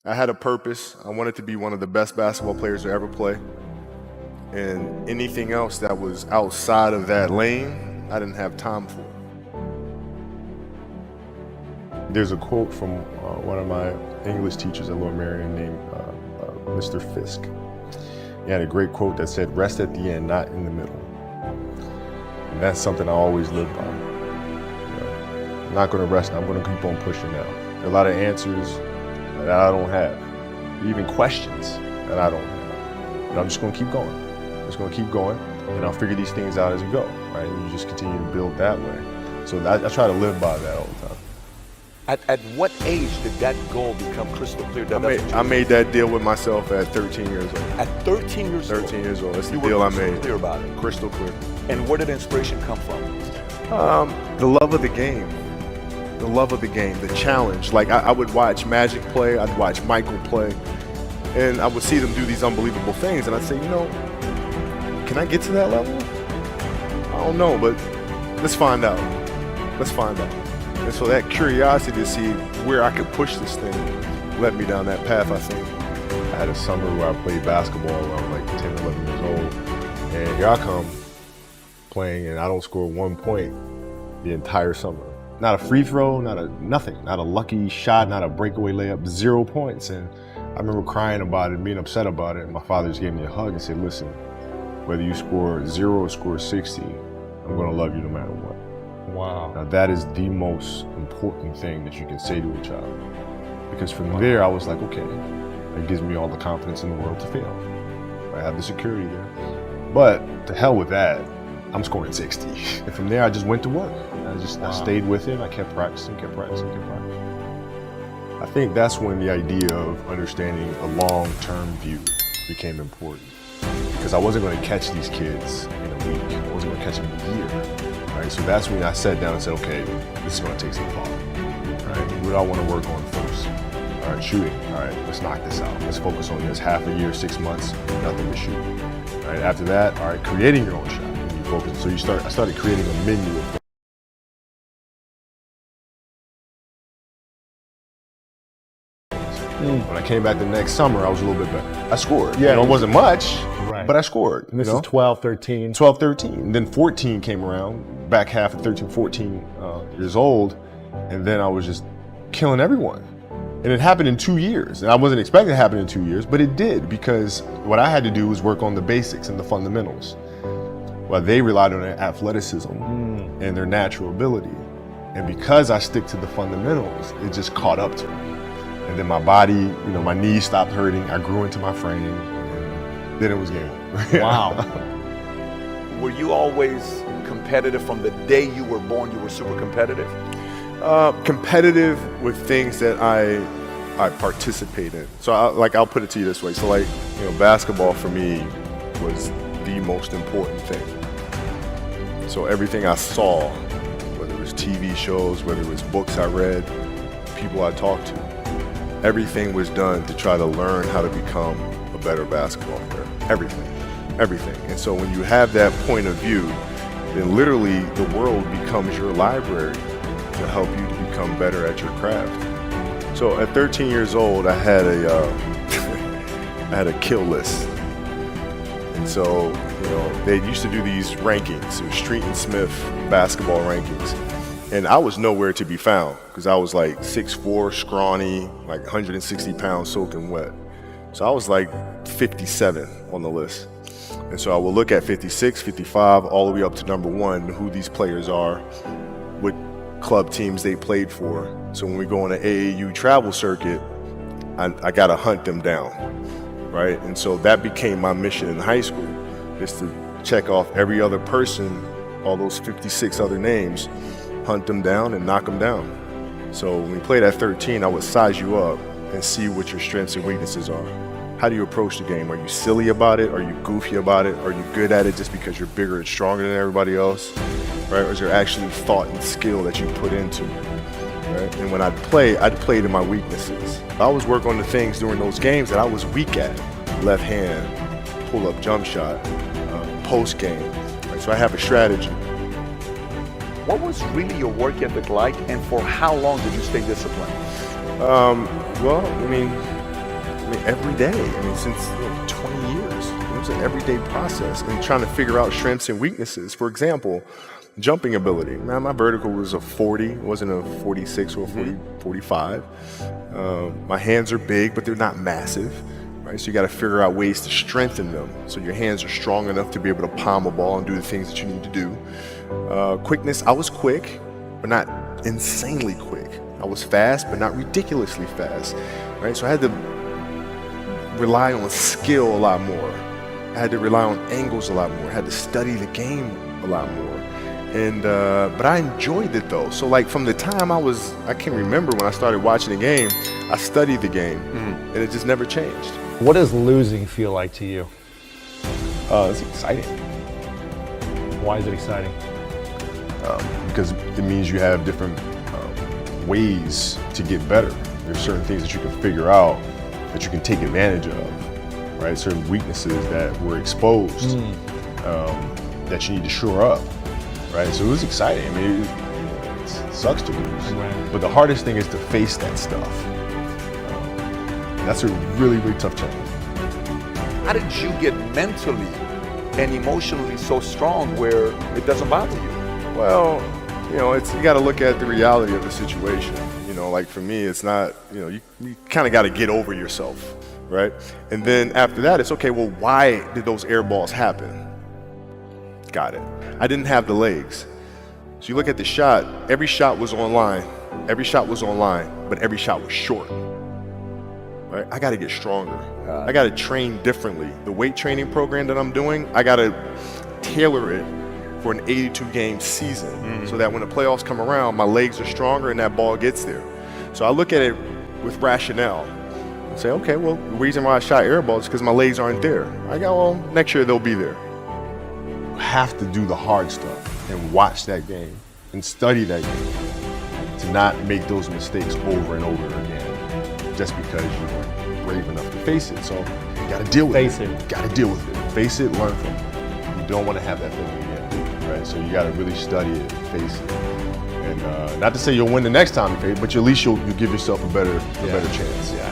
I had a purpose. I wanted to be one of the best basketball players to ever play. And anything else that was outside of that lane, I didn't have time for. There's a quote from one of my English teachers at Lower Merion named Mr. Fisk. He had a great quote that said, "Rest at the end, not in the middle." And that's something I always live by. I'm not going to rest, I'm going to keep on pushing now. There are a lot of answers that I don't have, even questions that I don't have. But I'm just going to keep going. I'm just going to keep going, and I'll figure these things out as we go, right? And you just continue to build that way. So I try to live by that all the time. At what age did that goal become crystal clear? I made that deal with myself at 13 years old. At 13 years old? 13 years old. That's the You were deal I crystal made. clear about it. Crystal clear. And where did inspiration come from? The love of the game. The love of the game, the challenge. Like I would watch Magic play, I'd watch Michael play, and I would see them do these unbelievable things, and I'd say, can I get to that level? I don't know, but let's find out. Let's find out. And so that curiosity to see where I could push this thing led me down that path, I think. I had a summer where I played basketball when I was like 10, 11 years old, and here I come playing, and I don't score 1 point the entire summer. Not a free throw, nothing, not a lucky shot, not a breakaway layup, 0 points. And I remember crying about it, being upset about it. And my father just gave me a hug and said, "Listen, whether you score 0 or score 60, I'm gonna love you no matter what." Wow. Now that is the most important thing that you can say to a child. Because from there, I was like, okay, that gives me all the confidence in the world to fail. I have the security there. But to hell with that, I'm scoring 60. And from there, I just went to work. I stayed with it. I kept practicing. I think that's when the idea of understanding a long-term view became important. Because I wasn't going to catch these kids in a week. I wasn't going to catch them in a year. Right? So that's when I sat down and said, okay, this is going to take some thought. Right? What do I want to work on first? All right, shooting. All right, let's knock this out. Let's focus on this. Half a year, 6 months, nothing to shoot. All right, after that, all right, creating your own shot. So I started creating a menu of When I came back the next summer, I was a little bit better. I scored. Yeah. It wasn't much, Right. but I scored. And this is 12, 13. 12, 13. And then 14 came around, back half of 13, 14 years old, and then I was just killing everyone. And it happened in 2 years. And I wasn't expecting it to happen in 2 years, but it did, because what I had to do was work on the basics and the fundamentals. While they relied on their athleticism and their natural ability. And because I stick to the fundamentals, it just caught up to me. And then my body, my knees stopped hurting, I grew into my frame, and then it was game over. Wow. Were you always competitive from the day you were born? You were super competitive? Competitive with things that I participate in. So I'll put it to you this way. So basketball for me was the most important thing. So everything I saw, whether it was TV shows, whether it was books I read, people I talked to, everything was done to try to learn how to become a better basketball player. Everything. And so when you have that point of view, then literally the world becomes your library to help you to become better at your craft. So at 13 years old, I had a kill list. And so, they used to do these rankings, Street and Smith basketball rankings. And I was nowhere to be found because I was like 6'4", scrawny, like 160 pounds soaking wet. So I was like 57 on the list. And so I will look at 56, 55, all the way up to number 1, who these players are, what club teams they played for. So when we go on an AAU travel circuit, I got to hunt them down, right? And so that became my mission in high school, is to check off every other person, all those 56 other names, hunt them down and knock them down. So when we played at 13, I would size you up and see what your strengths and weaknesses are. How do you approach the game? Are you silly about it? Are you goofy about it? Are you good at it just because you're bigger and stronger than everybody else? Right? Or is there actually thought and skill that you put into it? Right? And when I'd play to my weaknesses. I always work on the things during those games that I was weak at. Left hand, pull-up jump shot, post game. Right? So I have a strategy. What was really your work ethic like, and for how long did you stay disciplined? Well, mean, every day. I mean, since 20 years. It was an everyday process and trying to figure out strengths and weaknesses. For example, jumping ability. Man, my vertical was a 40, it wasn't a 46 or a 45. My hands are big, but they're not massive. Right? So you got to figure out ways to strengthen them so your hands are strong enough to be able to palm a ball and do the things that you need to do. Quickness, I was quick, but not insanely quick. I was fast, but not ridiculously fast. Right? So I had to rely on skill a lot more. I had to rely on angles a lot more. I had to study the game a lot more. And but I enjoyed it though. So like from the time I can remember when I started watching the game, I studied the game, and it just never changed. What does losing feel like to you? It's exciting Why is it exciting? because it means you have different ways to get better. There's certain things that you can figure out that you can take advantage of, right? Certain weaknesses that were exposed that you need to shore up, right? So it was exciting. I mean, it sucks to lose, Right. but the hardest thing is to face that stuff. That's a really, really tough challenge. How did you get mentally and emotionally so strong where it doesn't bother you? Well, you got to look at the reality of the situation. Like for me, it's not, you kind of got to get over yourself, right? And then after that, it's okay, well, why did those air balls happen? Got it. I didn't have the legs. So you look at the shot, every shot was online, but every shot was short, right? I got to get stronger. I got to train differently. The weight training program that I'm doing, I got to tailor it for an 82-game season so that when the playoffs come around, my legs are stronger and that ball gets there. So I look at it with rationale and say, okay, well, the reason why I shot air balls is because my legs aren't there. I go, well, next year they'll be there. You have to do the hard stuff and watch that game and study that game to not make those mistakes over and over again just because you weren't brave enough to face it. So you got to deal with Face it. it. Got to deal with it. Face it, learn from it. You don't want to have that feeling again, right? So you got to really study it, face it. And not to say you'll win the next time you face it, but at least you'll give yourself a better chance. Yeah.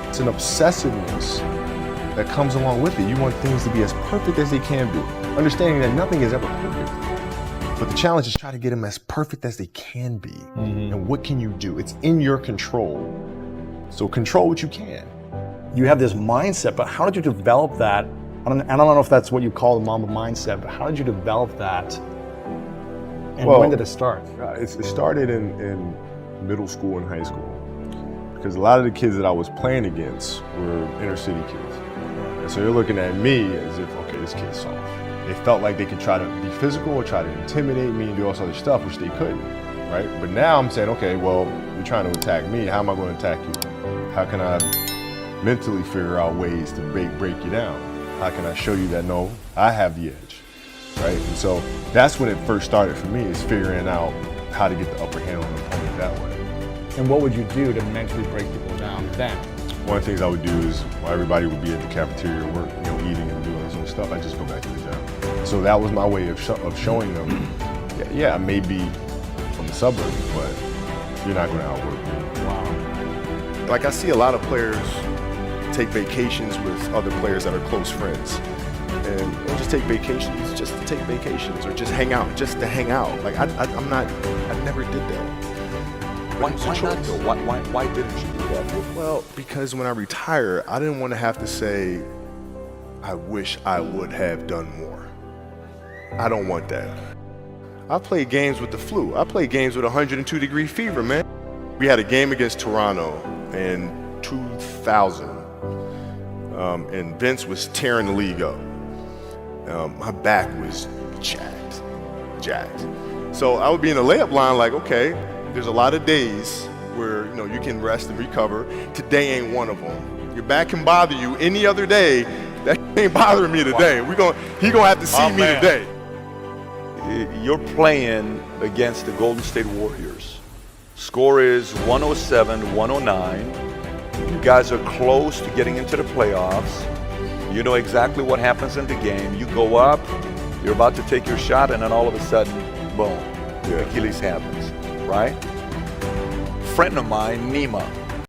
It's an obsessiveness that comes along with it. You want things to be as perfect as they can be, understanding that nothing is ever perfect. But the challenge is try to get them as perfect as they can be. And what can you do? It's in your control. So control what you can. You have this mindset, but how did you develop that? I don't know if that's what you call the Mamba mindset, but how did you develop that? And Well, when did it start? It started in middle school and high school because a lot of the kids that I was playing against were inner city kids. And so they're looking at me as if, okay, this kid's soft. They felt like they could try to be physical or try to intimidate me and do all this other stuff, which they couldn't, right? But now I'm saying, okay, well, you're trying to attack me. How am I going to attack you? How can I mentally figure out ways to break you down? How can I show you that, no, I have the edge, right? And so that's when it first started for me, is figuring out how to get the upper hand on the opponent that way. And what would you do to mentally break people down then? One of the things I would do is, while everybody would be at the cafeteria or work, eating and doing some stuff, I just go back to the gym. So that was my way of showing them, yeah, I may be from the suburbs, but you're not going to outwork me. Wow. Like I see a lot of players take vacations with other players that are close friends. And they'll just take vacations just to take vacations or just hang out, just to hang out. Like I never did that. Why not though? Why didn't you do that? Well, because when I retire, I didn't want to have to say, I wish I would have done more. I don't want that. I played games with the flu. I played games with 102-degree fever, man. We had a game against Toronto in 2000, and Vince was tearing the league up. My back was jacked. So I would be in the layup line like, okay, there's a lot of days where you can rest and recover. Today ain't one of them. Your back can bother you any other day. That ain't bothering me today. He gonna have to see me today. You're playing against the Golden State Warriors. Score is 107-109. You guys are close to getting into the playoffs. You know exactly what happens in the game. You go up, you're about to take your shot, and then all of a sudden, boom, Achilles happens, right? Friend of mine, Nima,